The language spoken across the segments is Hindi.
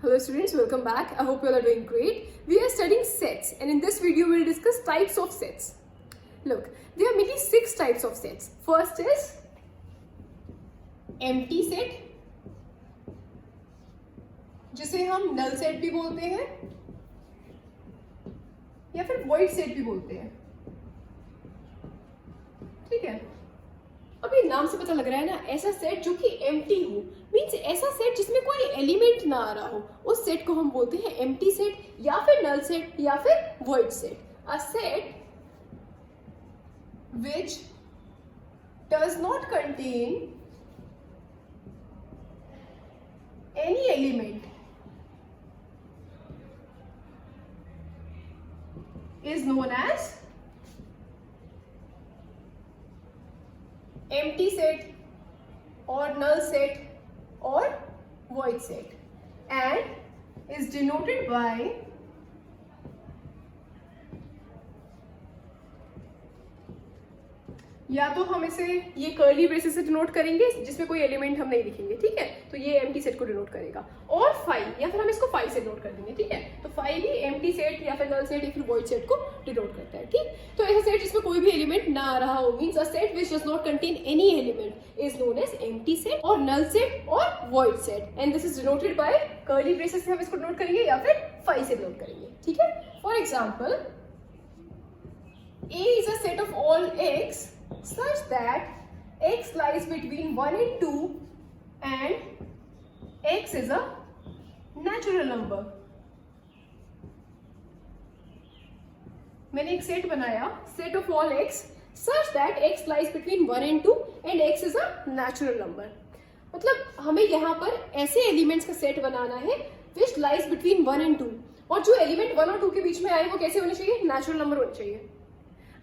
Hello students, welcome back. I hope you all are doing great. We are studying sets and in this video we will discuss types of sets. Look, there are mainly 6 types of sets. First is empty set, जिसे हम null set भी बोलते हैं या फिर void set भी बोलते हैं. ठीक है, अब ये नाम से पता लग रहा है ना, ऐसा सेट जो कि एम्प्टी हो, मींस ऐसा सेट जिसमें कोई एलिमेंट ना आ रहा हो, उस सेट को हम बोलते हैं एम्प्टी सेट या फिर नल सेट या फिर void set. A set which does not contain any element is known as empty set or null set or void set and is denoted by या तो हम इसे ये कर्ली ब्रेसेस से डिनोट करेंगे जिसमें कोई एलिमेंट हम नहीं लिखेंगे, ठीक है, तो ये एम्प्टी सेट को डिनोट करेगा, और फाइव या फिर हम इसको फाइव से डिनोट कर देंगे, ठीक है, तो फाइव भी एम्प्टी सेट या फिर नल सेट या फिर वॉइड सेट को डिनोट करता है. ठीक, तो ऐसा सेट जिसमें कोई भी एलिमेंट ना आ रहा हो, means a set which does not contain any element is known as empty set और नल सेट और void set and this is denoted by curly braces से हम इसको डिनोट करेंगे या फिर फाइव से डिनोट करेंगे. ठीक है, for example A is a set of all x such that x lies between 1 and 2 and x is a natural number. मैंने एक सेट बनाया, set of all x such that x lies between 1 and 2 and x is a natural number. मतलब हमें यहाँ पर ऐसे एलिमेंट्स का सेट बनाना है which lies between 1 and 2 और जो एलिमेंट 1 और 2 के बीच में आए वो कैसे होने चाहिए, नेचुरल नंबर होने चाहिए.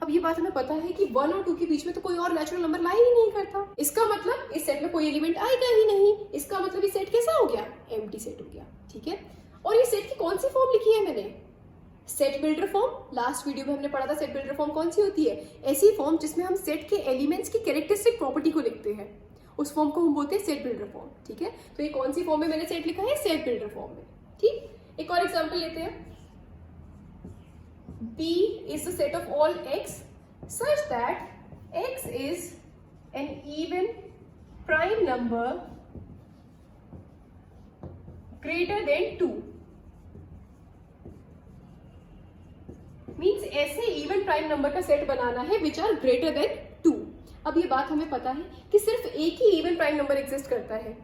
अब ये बात हमें पता है कि 1 और 2 के बीच में तो कोई और नेचुरल नंबर ला ही नहीं करता, इसका मतलब इस सेट में कोई एलिमेंट आएगा ही नहीं, इसका मतलब ये सेट कैसा हो गया, एम्प्टी सेट हो गया. ठीक है, और ये सेट की कौन सी फॉर्म लिखी है मैंने, set builder form. Last video में हमने पढ़ा था सेट बिल्डर फॉर्म कौन सी होती है, ऐसी फॉर्म जिसमें हम सेट के एलिमेंट्स की कैरेक्टरिस्टिक प्रॉपर्टी को लिखते हैं, उस फॉर्म को हम बोलते हैं सेट बिल्डर फॉर्म. ठीक है, तो ये कौन सी फॉर्म में मैंने सेट लिखा है, सेट बिल्डर फॉर्म में. ठीक, एक और एग्जाम्पल लेते हैं. B is the set of all x such that x is an even prime number greater than 2. Means ऐसे इवन प्राइम नंबर का सेट बनाना है विच आर ग्रेटर देन 2. अब ये बात हमें पता है कि सिर्फ एक ही इवन प्राइम नंबर एग्जिस्ट करता है,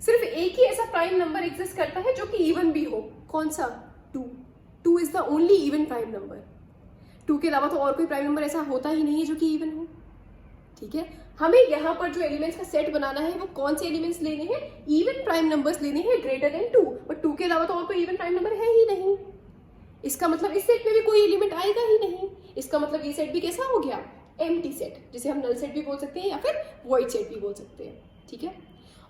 सिर्फ एक ही ऐसा प्राइम नंबर एग्जिस्ट करता है जो कि इवन भी हो. कौन सा, 2. 2 is the only even prime number. 2 के अलावा तो और कोई प्राइम नंबर ऐसा होता ही नहीं है जो कि इवन हो. ठीक है, हमें यहाँ पर जो एलिमेंट्स का सेट बनाना है वो कौन से एलिमेंट्स लेने हैं, इवन प्राइम नंबर्स लेने हैं ग्रेटर देन 2, बट 2 के अलावा तो और कोई इवन प्राइम नंबर है ही नहीं. इसका मतलब इस सेट में भी कोई एलिमेंट आएगा ही नहीं, इसका मतलब ये सेट भी कैसा हो गया, एम्प्टी सेट, जिसे हम नल सेट भी बोल सकते हैं या फिर वॉइड सेट भी बोल सकते हैं. ठीक है,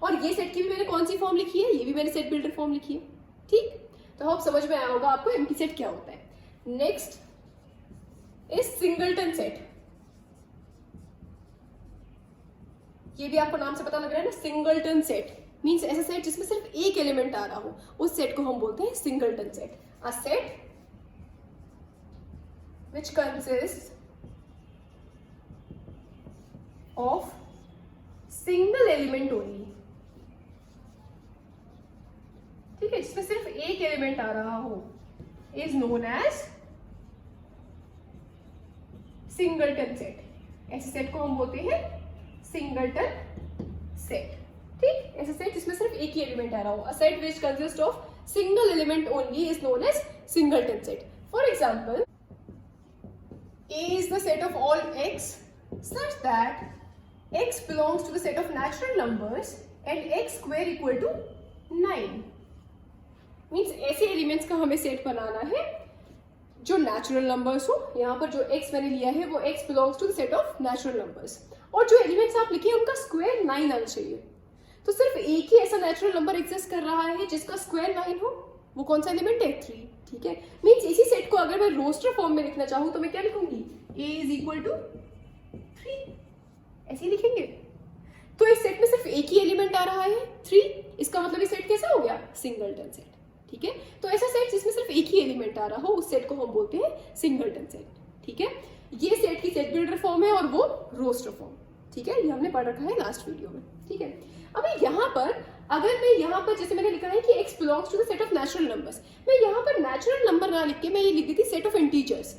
और ये सेट की भी मैंने कौन सी फॉर्म लिखी है, ये भी मैंने सेट बिल्डर फॉर्म लिखी है. ठीक, तो होप समझ में आया होगा आपको एम्प्टी सेट क्या होता है. Next is singleton set. ये भी आपको नाम से पता लग रहा है ना, सिंगलटन सेट मींस ऐसा सेट जिसमें सिर्फ एक एलिमेंट आ रहा हो, उस सेट को हम बोलते हैं singleton set. A set which consists of single element only. ठीक है, जिसमें सिर्फ एक एलिमेंट आ रहा हो is known as singleton set. ऐसे सेट को हम बोलते हैं सिंगलटन सेट. ठीक, ऐसे सेट जिसमें सिर्फ एक ही एलिमेंट आ रहा हो, a set which consists of single element only is known as singleton set. For example, A is the set of all x such that x belongs to the set of natural numbers and x square equal to 9. Means ऐसे एलिमेंट्स का हमें सेट बनाना है जो नेचुरल नंबर्स हो. यहाँ पर जो x मैंने लिया है वो x belongs to the set of natural numbers, और जो एलिमेंट्स आप लिखे उनका स्क्वायर 9 आना चाहिए. तो सिर्फ एक ही ऐसा नेचुरल नंबर एग्जिस्ट कर रहा है जिसका स्क्वायर 9 हो, वो कौन सा एलिमेंट है, 3. ठीक है, मीन्स इसी सेट को अगर मैं रोस्टर फॉर्म में लिखना चाहूं तो मैं क्या लिखूंगी, a इज इक्वल टू 3, ऐसे ही लिखेंगे. तो इस सेट में सिर्फ एक ही एलिमेंट आ रहा है 3, इसका मतलब ये सेट कैसा हो गया, सिंगलटन सेट. ठीक है। तो ऐसा सेट जिसमें सिर्फ एक ही एलिमेंट आ रहा हो उस सेट को हम बोलते हैं सिंगलटन सेट, ठीक है। ये सेट की सेट बिल्डर फॉर्म है और वो रोस्टर फॉर्म, ठीक है। ये हमने पढ़ रखा है लास्ट वीडियो में, ठीक है। अब यहाँ पर अगर मैं यहाँ पर जैसे मैंने लिखा है कि x belongs to the set of natural numbers, मैं यहाँ पर नेचुरल नंबर ना लिख के मैं ये लिख देती सेट ऑफ इंटीजर्स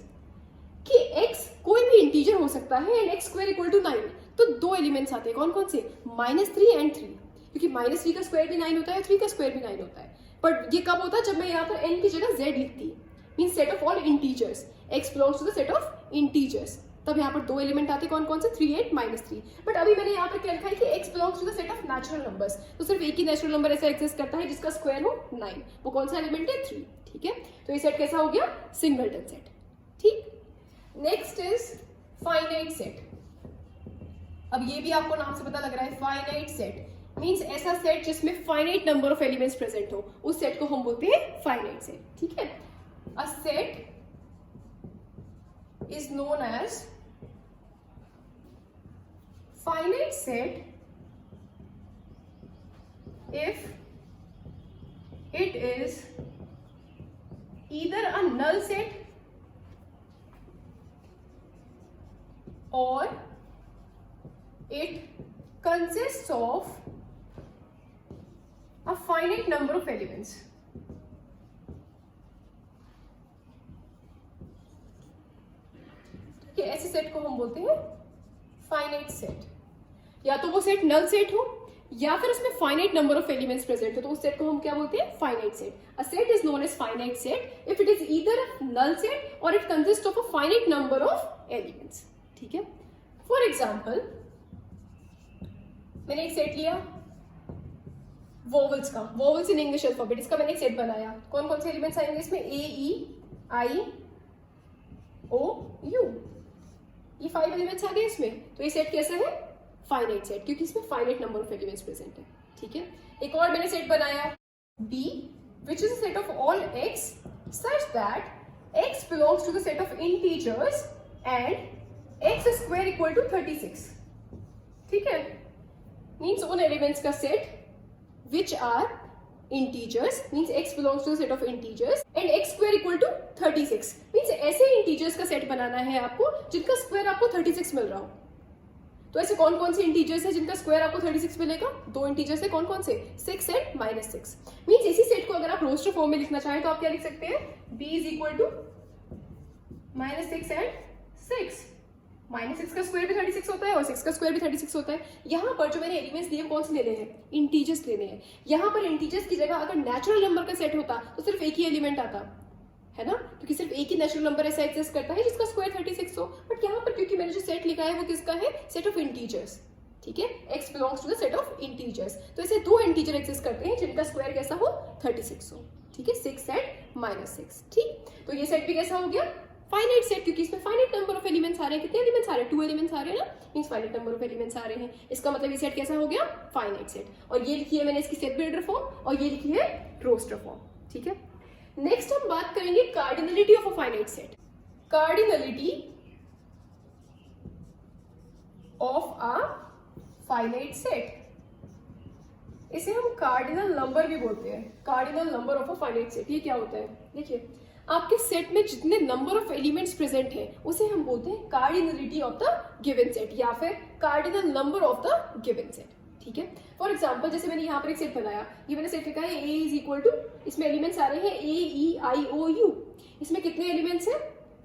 कि x कोई भी इंटीजर हो सकता है and x square equal to 9। तो दो एलिमेंट्स आते हैं, कौन कौन से? -3 एंड 3, क्योंकि -3 का स्क्वायर भी 9 होता है, 3 का स्क्वायर भी 9 होता है। बट ये कब होता है? जब मैं यहाँ पर n की जगह z लिखती, means set of all integers, x belongs to the set of integers, तब यहाँ पर दो एलिमेंट आते हैं, कौन कौन से? 3 8 -3। बट अभी मैंने यहाँ पर क्या लिखा है कि x belongs to the set of natural numbers, तो सिर्फ एक ही नेचुरल नंबर ऐसा एग्जिस्ट करता है जिसका स्क्वायर हो 9, वो कौन सा एलिमेंट है? 3, ठीक है। तो ये सेट कैसा हो गया? सिंगलटन सेट, ठीक। Next is finite set. अब ये भी आपको नाम से पता लग रहा है, फाइनाइट सेट मींस ऐसा सेट जिसमें finite number of elements present हो, उस सेट को हम बोलते हैं फाइनाइट सेट, ठीक है। A set is known as finite set if it is either a null set or it consists of a finite number of elements. ऐसे सेट को हम बोलते हैं फाइनाइट सेट। या तो वो सेट नल सेट हो या फिर उसमें finite number of elements present हो, तो उस सेट को हम क्या बोलते हैं? Finite set. A set is known as finite set if it is either a null set और it consist of a finite number of elements, ठीक है। फॉर एग्जांपल मैंने एक सेट लिया वोवल्स का, वोवल्स इन इंग्लिश अल्फाबेट, इसका मैंने एक सेट बनाया। कौन कौन से एलिमेंट्स आएंगे इसमें? ए ई आई ओ यू, ये 5 एलिमेंट्स आ गए इसमें। तो ये सेट कैसा है? फाइनाइट सेट, क्योंकि इसमें finite number of elements present है, ठीक है। एक और मैंने सेट बनाया B which is a set of all x such that x belongs to the set of integers and x square equal to 36, ठीक है। मीन्स उन एलिमेंट्स का set which are integers, means x belongs to the set of integers and x square equal to 36, means ऐसे integers का सेट बनाना है आपको जिनका स्क्वायर आपको 36 मिल रहा हो। तो ऐसे कौन कौन से इंटीजर्स है जिनका स्क्वायर आपको 36 मिलेगा? दो इंटीजर्स है, कौन कौन से? 6 एंड -6। मींस इसी सेट को अगर आप रोस्टर फॉर्म में लिखना चाहें तो आप क्या लिख सकते हैं? b is equal to -6 and 6। -6 का स्क्वायर भी 36 होता है और 6 का स्क्वायर भी 36 होता है। यहाँ पर जो मैंने एलिमेंट्स दिए कौन से लेने हैं? इंटीजर्स लेने हैं। यहाँ पर इंटीजर्स की जगह अगर नेचुरल नंबर का सेट होता तो सिर्फ एक ही एलिमेंट आता है ना, क्योंकि सिर्फ एक ही नेचुरल नंबर ऐसा एग्जिस्ट करता है जिसका स्क्वायर 36 हो। बट यहाँ पर क्योंकि मैंने जो सेट लिखा है वो किसका है? सेट ऑफ इंटीजर्स, ठीक है। x belongs to the set of integers, तो ऐसे दो इंटीजर एग्जिस्ट करते हैं जिनका स्क्वायर कैसा हो? 36 हो, ठीक है। 6 एंड -6, ठीक। तो ये सेट भी कैसा हो गया? फाइनाइट सेट, क्योंकि इसमें फाइनाइट नंबर ऑफ एलिमेंट्स आ रहे हैं। कितने एलिमेंट्स आ रहे हैं? 2 एलिमेंट्स आ रहे हैं ना, means finite number of elements आ रहे हैं। इसका मतलब ये सेट कैसा हो गया? Finite set. और ये लिखी है मैंने इसकी सेट बिल्डर फॉर्म और ये लिखी है रोस्टर फॉर्म, ठीक है। नेक्स्ट हम बात करेंगे cardinality of a finite set. Cardinality of a finite set, इसे हम कार्डिनल नंबर भी बोलते हैं। Cardinal number of a finite set, ये क्या होता है? देखिए, आपके सेट में जितने नंबर ऑफ एलिमेंट्स प्रेजेंट हैं उसे हम बोलते हैं cardinality of the given set या फिर cardinal number of the given set, ठीक है। फॉर एग्जाम्पल जैसे मैंने यहाँ पर एक सेट बनाया, ये मैंने सेट लिखा है a इज इक्वल टू, इसमें एलिमेंट्स आ रहे हैं a e i o u। इसमें कितने एलिमेंट्स हैं?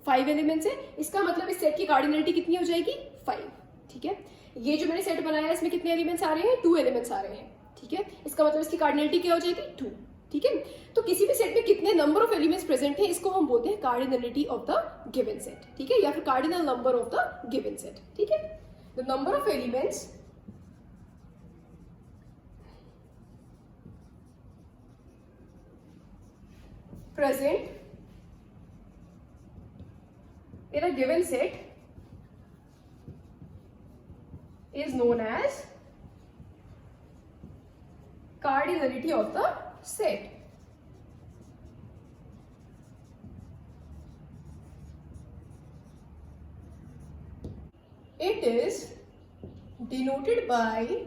5 एलिमेंट्स हैं। इसका मतलब इस सेट की कार्डिनलिटी कितनी हो जाएगी? 5, ठीक है। ये जो मैंने सेट बनाया है इसमें कितने एलिमेंट्स आ रहे हैं? 2 एलिमेंट्स आ रहे हैं, ठीक है। इसका मतलब इसकी कार्डिनलिटी क्या हो जाएगी? 2, ठीक है। तो किसी भी सेट में कितने नंबर ऑफ एलिमेंट्स प्रेजेंट है इसको हम बोलते हैं cardinality of the given set, ठीक है, या फिर cardinal number of the given set, ठीक है। The number of elements present in a given set is known as cardinality of the set. It is denoted by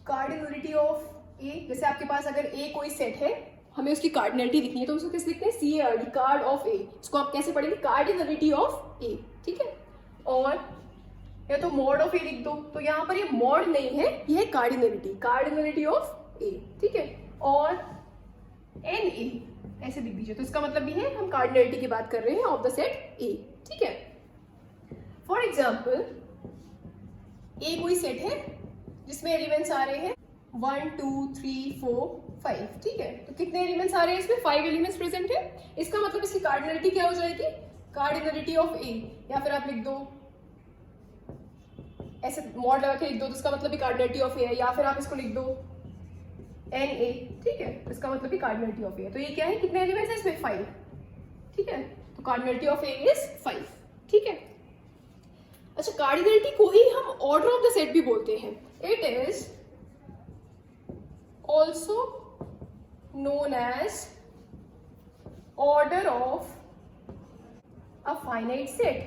cardinality of A, जैसे आपके पास अगर ए कोई सेट है, हमें उसकी कार्डिनलिटी लिखनी है तो उसको कैसे लिखते हैं, CARD, कार्ड ऑफ ए। इसको आप कैसे पढ़ेंगे, कार्डिनलिटी ऑफ ए, ठीक है। और या तो मॉड ऑफ ए लिख दो, तो यहाँ पर ये मॉड नहीं है, ये है कार्डिनलिटी, कार्डिनलिटी ऑफ ए, ठीक है। और NA ऐसे लिख दीजिए, तो इसका मतलब ये है हम कार्डिनलिटी की बात कर रहे हैं ऑफ द सेट ए, ठीक है। फॉर एग्जाम्पल ए कोई सेट है जिसमें एलिमेंट्स आ रहे हैं 1 2 3 4 5, ठीक है। तो कितने एलिमेंट्स आ रहे हैं इसमें, 5 एलिमेंट्स प्रेजेंट है। इसका मतलब इसकी कार्डिनलिटी क्या हो जाएगी, कार्डिनलिटी ऑफ ए, या फिर आप लिख दो ऐसे मॉड लगा के लिख दो, तो इसका मतलब भी कार्डिनलिटी ऑफ ए है, या फिर आप इसको लिख दो NA, ठीक है। तो इसका मतलब भी कार्डिनलिटी ऑफ ए है। तो ये क्या है, कितने एलिमेंट्स है इसमें, 5, ठीक है। तो कार्डिनलिटी ऑफ ए इज 5, ठीक है। अच्छा, कार्डिनलिटी को ही हम ऑर्डर ऑफ द सेट भी बोलते हैं। It is also known as order of a finite set,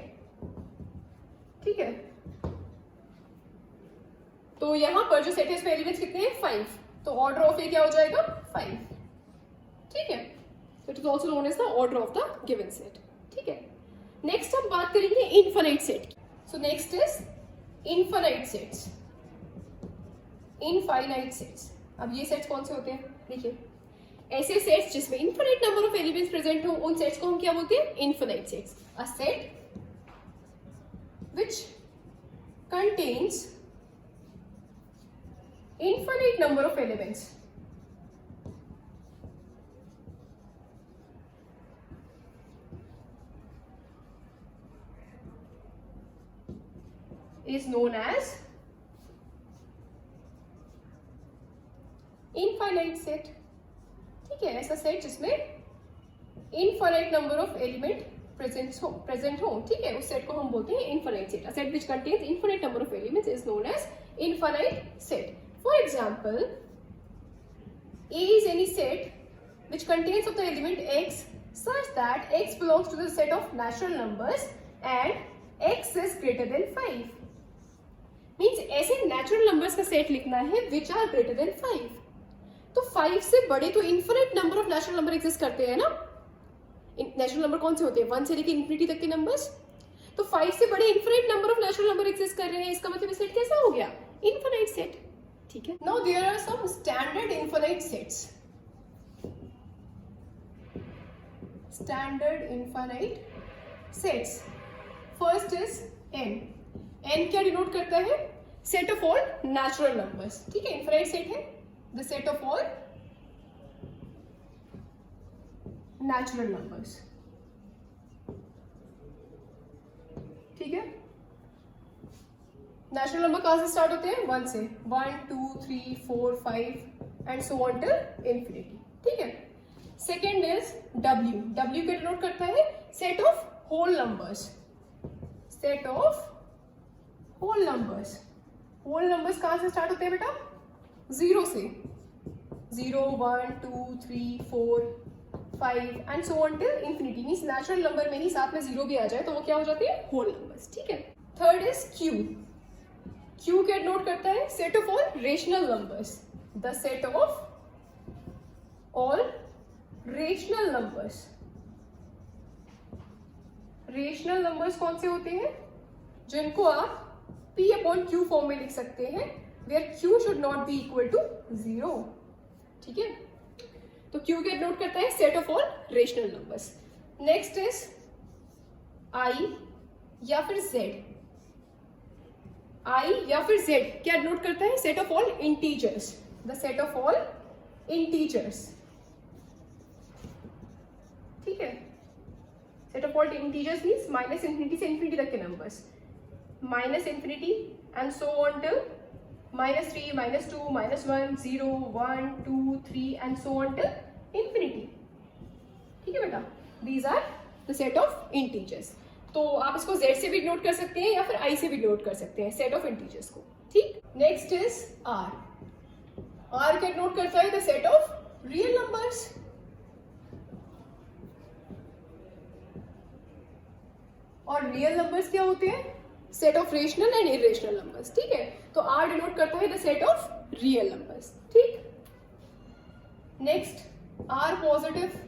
ठीक है। तो यहां पर जो सेट है इसमें एलिमेंट्स कितने हैं, 5, तो ऑर्डर ऑफ ए क्या हो जाएगा, 5, ठीक है। तो it is also known as the order of the given set, ठीक है। नेक्स्ट हम बात करेंगे इनफाइनाइट सेट की। So next is infinite sets. Infinite sets. अब ये सेट्स कौन से होते हैं, देखिए ऐसे सेट्स जिसमें infinite number of elements present हो, उन सेट्स को हम क्या बोलते हैं, infinite sets. A set which contains infinite number of elements is known as infinite set, ठीक है। ऐसा सेट जिसमें infinite number of element present हो, ठीक है, उस सेट को हम बोलते हैं infinite set. A set which contains infinite number of elements is known as infinite set. For example A is any set which contains of the element x such that x belongs to the set of natural numbers and x is greater than 5। Means ऐसे नेचुरल नंबर्स का सेट लिखना है विच आर ग्रेटर देन 5। तो 5 से बड़े तो infinite number of natural number exist करते हैं ना। नेचुरल नंबर कौन से होते हैं, 1 से लेकर इन्फिनिटी तक के नंबर्स। तो 5 से बड़े infinite number of natural number exist कर रहे हैं, इसका मतलब सेट कैसा हो गया, इनफिनिट सेट, ठीक है। Now there are some standard infinite sets. Standard infinite sets, first is n। n क्या डिनोट करता है, set of all natural numbers, ठीक है। इनफिनिट सेट है the set of all natural numbers, ठीक है। नेचुरल नंबर कहां से स्टार्ट होते हैं, 1 से, 1 2 3 4 5 and so on till infinity, ठीक है। Second is w। w क्या डिनोट करता है, set of whole numbers, set of whole numbers. Whole numbers कहां से स्टार्ट होते हैं बेटा, 0 से, 0 1 2 3 4 5 and so on till infinity. Means natural number में ही साथ में 0 भी आ जाए तो वो क्या हो जाते हैं, होल नंबर्स, ठीक है। Third is q। q क्या नोट करता है, set of all rational numbers, the set of all rational numbers. Rational numbers कौन से होते हैं, जिनको आप p अपॉन q फॉर्म में लिख सकते हैं, where q should not be equal to 0, ठीक है। तो q क्या नोट करता है, set of all rational numbers. Next is i या फिर z। i या फिर z क्या नोट करता है, set of all integers, the set of all integers, ठीक है। Set of all integers means minus infinity से इन्फिनिटी तक के numbers, minus infinity and so on till -3 -2 -1 0 1 2 3 and so on till infinity, ठीक है बेटा। these are the set of integers। तो आप इसको z से भी नोट कर सकते हैं या फिर i से भी नोट कर सकते हैं, सेट ऑफ इंटीजर्स को, ठीक। Next is r। r क्या नोट करता है, the set of real numbers. और रियल नंबर्स क्या होते हैं, set of rational and irrational numbers, ठीक है। तो r डिनोट करता है the set of real numbers, ठीक। नेक्स्ट आर पॉजिटिव,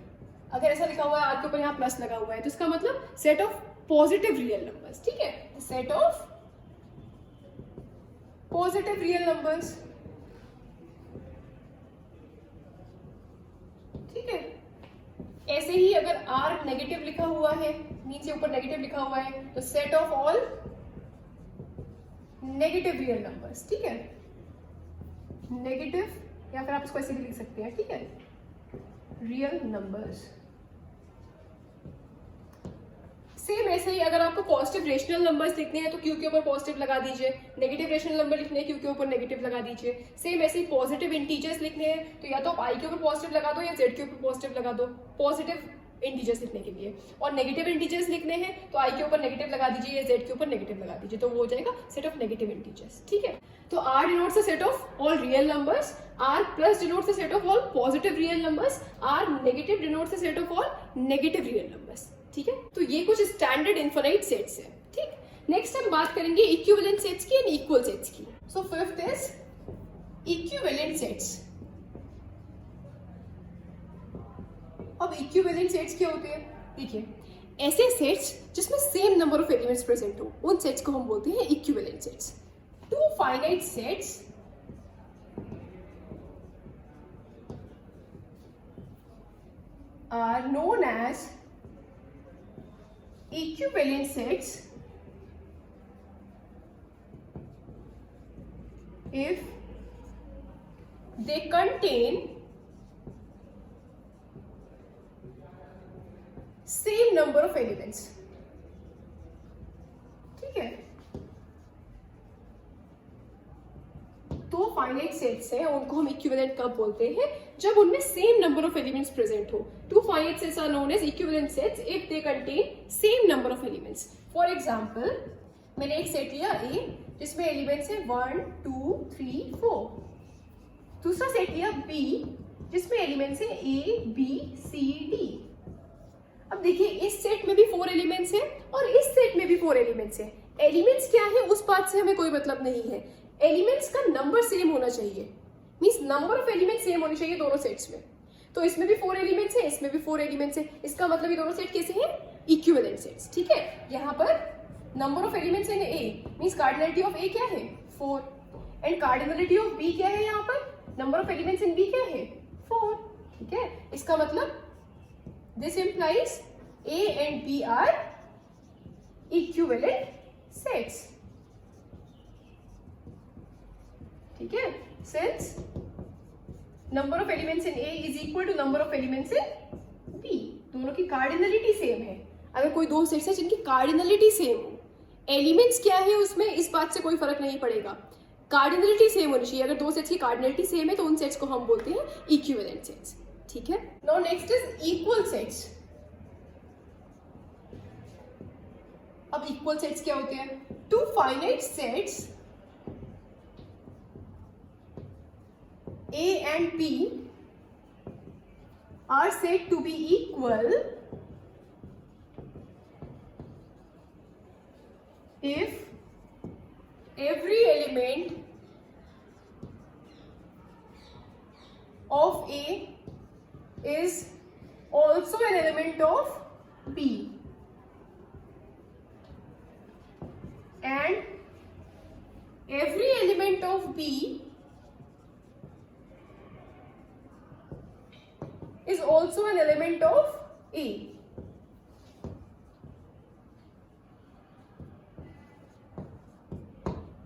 अगर ऐसा लिखा हुआ है आर के ऊपर यहाँ प्लस लगा हुआ है तो इसका मतलब set of positive real numbers, ठीक है, set of positive real numbers, ठीक है। ऐसे ही अगर आर नेगेटिव लिखा हुआ है, नीचे ऊपर नेगेटिव लिखा हुआ है, तो set of all negative real numbers, ठीक है, नेगेटिव, या फिर आप इसको ऐसे भी लिख सकते हैं, ठीक है, रियल नंबर्स। सेम ऐसे ही अगर आपको पॉजिटिव रेशनल नंबर्स लिखने हैं तो क्यू के ऊपर पॉजिटिव लगा दीजिए, नेगेटिव रेशनल नंबर लिखने हैं क्यू के ऊपर नेगेटिव लगा दीजिए। सेम ऐसे ही पॉजिटिव इंटीजर्स लिखने हैं तो या तो आप आई के ऊपर पॉजिटिव लगा दो या जेड के ऊपर पॉजिटिव लगा दो पॉजिटिव इंटीजर्स लिखने के लिए, और नेगेटिव इंटीजर्स लिखने हैं तो आई के ऊपर नेगेटिव लगा दीजिए या जेड के ऊपर नेगेटिव लगा दीजिए, तो वो हो जाएगा सेट ऑफ नेगेटिव इंटीजर्स, ठीक है। तो R denotes the set of all real numbers, R plus denotes the set of all positive real numbers, R negative denotes the set of all negative real numbers, ठीक है। तो ये कुछ स्टैंडर्ड इनफाइनाइट सेट्स है, ठीक। नेक्स्ट हम बात करेंगे इक्विवेलेंट सेट्स की एंड इक्वल सेट्स की। So fifth is equivalent sets. अब इक्विवेलेंट सेट्स क्या होते हैं? देखिए, ऐसे सेट्स जिसमें same number of elements present हो उन सेट्स को हम बोलते हैं equivalent sets. Two finite sets are known as equivalent sets if they contain same number of elements, ठीक है। दो फाइनाइट सेट्स हैं उनको हम इक्विवेलेंट कब बोलते हैं? जब उनमें same number of elements present हो। Two finite sets are known as equivalent sets if they contain same number of elements. For example, मैंने एक सेट लिया ए जिसमें एलिमेंट्स है 1 2 3 4। दूसरा सेट लिया बी जिसमें एलिमेंट्स है ए बी सी डी। अब देखिए, इस सेट में भी 4 एलिमेंट्स है और इस सेट में भी 4 एलिमेंट्स है। एलिमेंट्स क्या है उस बात से हमें कोई मतलब नहीं है, एलिमेंट्स का नंबर सेम होना चाहिए, means number of elements same होने चाहिए दोनों सेट्स में। तो इसमें भी 4 एलिमेंट्स है, इसमें भी 4 एलिमेंट्स है, इसका मतलब ये दोनों सेट कैसे हैं? इक्विवेलेंट सेट्स, ठीक है। यहाँ पर number of elements in A means cardinality of A क्या है? 4, एंड कार्डिनलिटी ऑफ बी क्या है? यहाँ पर number of elements in B क्या है? 4, ठीक है। इसका मतलब this implies A and B are equivalent sets, ठीक है। Since number of elements in A is equal to number of elements in B, दोनों की कार्डिनलिटी सेम है। अगर कोई दो सेट्स है जिनकी कार्डिनलिटी सेम हो, एलिमेंट्स क्या है उसमें इस बात से कोई फर्क नहीं पड़ेगा, कार्डिनलिटी सेम होनी चाहिए। अगर दो सेट्स की कार्डिनलिटी सेम है तो उन सेट्स को हम बोलते हैं इक्विवेलेंट सेट्स, ठीक है। Now next is equal sets. अब इक्वल सेट्स क्या होते हैं? Two finite sets A and B are said to be equal if every element of A is also an element of B and every element of B is also an element of A.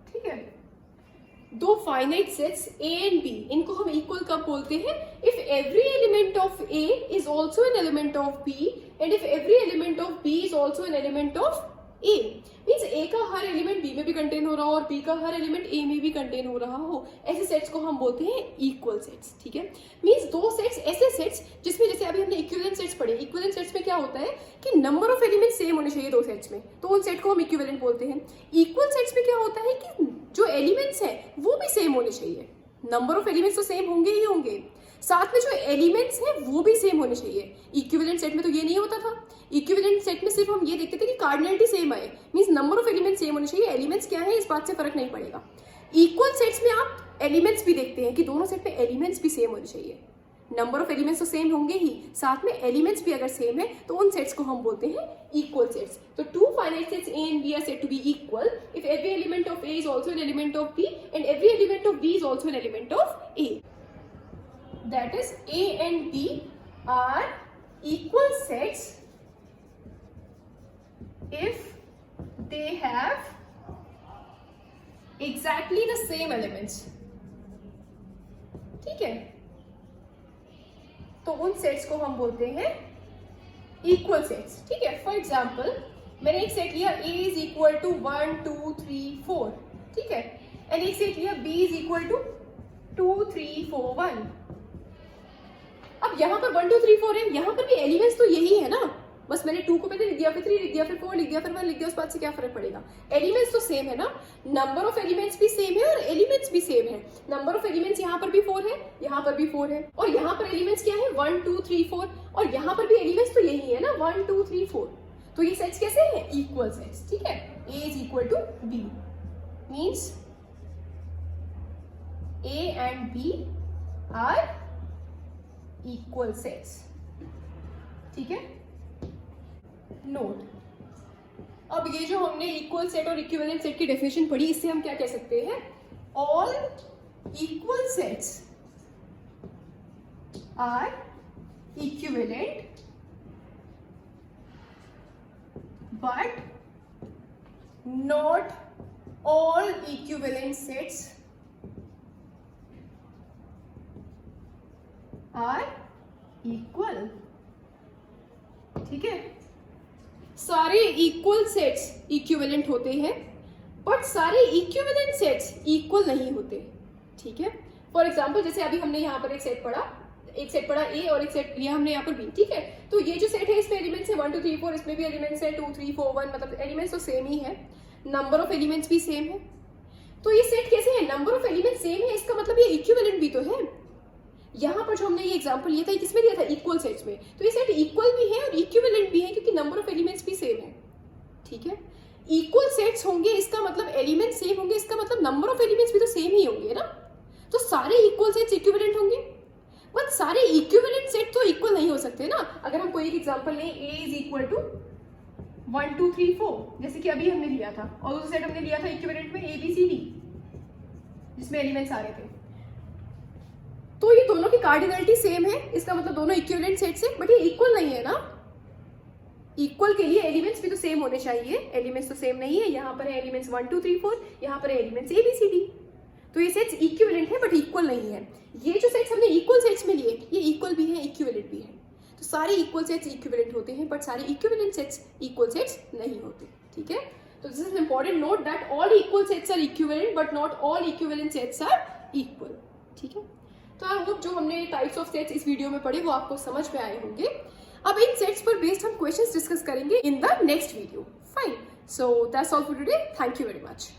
ठीक है। दो finite sets A and B, इनको हम इक्वल कब बोलते हैं? If every element of A is also an element of B and if every element of B is also an element of A, means A का हर एलिमेंट B में भी कंटेन हो रहा हो और B का हर एलिमेंट A में भी कंटेन हो रहा हो, ऐसे सेट्स को हम बोलते हैं इक्वल सेट्स, ठीक है। मीन्स दो सेट्स, ऐसे सेट्स जिसमें जैसे अभी हमने इक्विवेलेंट सेट्स पढ़े, इक्विवेलेंट सेट्स में क्या होता है कि नंबर ऑफ एलिमेंट सेम होने चाहिए दो सेट्स में, तो उन सेट को हम इक्विवेलेंट बोलते हैं। इक्वल सेट्स में क्या होता है कि जो एलिमेंट्स है वो भी सेम होने चाहिए, नंबर ऑफ एलिमेंट्स तो सेम होंगे ही होंगे, साथ में जो एलिमेंट्स हैं वो भी सेम होने चाहिए। इक्विवेलेंट सेट में तो ये नहीं होता था, इक्विवेलेंट सेट में सिर्फ हम ये देखते थे कि कार्डिनलिटी सेम आए, means number of elements same होने चाहिए, एलिमेंट्स क्या है इस बात से फर्क नहीं पड़ेगा। इक्वल सेट्स में आप एलिमेंट्स भी देखते हैं कि दोनों सेट में एलिमेंट्स भी सेम होने चाहिए। नंबर ऑफ एलिमेंट्स तो सेम होंगे ही, साथ में एलिमेंट्स भी अगर सेम है तो उन सेट्स को हम बोलते हैं इक्वल सेट्स। तो two finite sets A and B are said to be equal if every element of A is also an element of B and every element of B is also an element of A. That is, A and B are equal sets if they have exactly the same elements. ठीक है, तो उन सेट्स को हम बोलते हैं इक्वल सेट्स। ठीक है, फॉर एग्जाम्पल मैंने एक सेट लिया A इज इक्वल टू 1 2 3 4, ठीक है, एंड एक सेट लिया B इज इक्वल टू 2 3 4 1। अब यहां पर 1 2 3 4 है, यहां पर भी एलिमेंट्स तो यही है ना, बस मैंने 2 को पहले लिख दिया, फिर 3 लिख दिया, फिर 4 लिख दिया, फिर 1 लिख दिया, उस बात से क्या फर्क पड़ेगा? एलिमेंट्स तो सेम है ना, नंबर ऑफ एलिमेंट्स भी सेम है और एलिमेंट्स भी सेम है। नंबर ऑफ एलिमेंट्स यहाँ पर भी 4 है, यहाँ पर भी 4 है, और यहाँ पर एलिमेंट्स क्या है 1 2 3 4, और यहाँ पर भी एलिमेंट्स तो यही है ना 1 2 3 4। तो ये सेट्स कैसे हैं? Equal sets. ठीक है, A is equal to B means A and B are equal sets. ठीक है, नोट, अब ये जो हमने इक्वल सेट और इक्विवेलेंट सेट की डेफिनेशन पढ़ी, इससे हम क्या कह सकते हैं? All equal sets are equivalent but not all equivalent sets are equal. ठीक है, सारे इक्वल सेट्स इक्विवेलेंट होते हैं बट सारे इक्विवेलेंट सेट्स इक्वल नहीं होते। ठीक है, फॉर एग्जांपल जैसे अभी हमने यहाँ पर एक सेट पढ़ा A और एक सेट लिया हमने यहाँ पर B। ठीक है, तो ये जो सेट है इसमें एलिमेंट्स है 1 2 3 4, इसमें भी एलिमेंट्स है 2 3 4 1, मतलब एलिमेंट्स तो सेम ही है, नंबर ऑफ एलिमेंट्स भी सेम है। तो ये सेट कैसे है? नंबर ऑफ एलिमेंट्स सेम है, इसका मतलब ये इक्विवेलेंट भी तो है। यहाँ पर जो हमने ये एग्जांपल लिया था, किसमें लिया था? इक्वल सेट्स में। तो ये सेट इक्वल भी है और इक्विवेलेंट भी है क्योंकि नंबर ऑफ एलिमेंट्स भी सेम है। ठीक है, इक्वल सेट्स होंगे इसका मतलब एलिमेंट सेम होंगे, इसका मतलब नंबर ऑफ एलिमेंट्स भी तो सेम ही होंगे ना। तो सारे इक्वल सेट्स इक्विवेलेंट होंगे, बट सारे इक्विवेलेंट सेट तो इक्वल नहीं हो सकते ना। अगर हम कोई एक एग्जांपल लें, A इज इक्वल टू 1 2 3 4, जैसे कि अभी हमने लिया था, और दूसरा सेट हमने लिया था इक्विवेलेंट में ABCD जिसमें एलिमेंट्स आ रहे थे। तो ये दोनों की कार्डिनलिटी सेम है, इसका मतलब दोनों इक्विवेलेंट सेट्स है, बट ये इक्वल नहीं है ना। इक्वल के लिए एलिमेंट्स भी तो सेम होने चाहिए, एलिमेंट्स तो सेम नहीं है। यहाँ पर है एलिमेंट्स 1 2 3 4, यहाँ पर है एलिमेंट्स ABCD। तो ये सेट्स इक्विवेलेंट है बट इक्वल नहीं है। ये जो सेट्स हमने इक्वल सेट्स में लिए, ये इक्वल भी है इक्विवेलेंट भी है। तो सारे इक्वल सेट्स इक्विवेलेंट होते हैं बट सारे इक्विवेलेंट सेट्स इक्वल सेट्स नहीं होते। ठीक है, तो this is important note that all equal sets are equivalent but not all equivalent sets are equal. ठीक है, तो आई होप जो हमने टाइप्स ऑफ सेट्स इस वीडियो में पढ़े वो आपको समझ में आए होंगे। अब इन सेट्स पर बेस्ड हम क्वेश्चंस डिस्कस करेंगे in the next video. Fine, so that's all for today, thank you very much.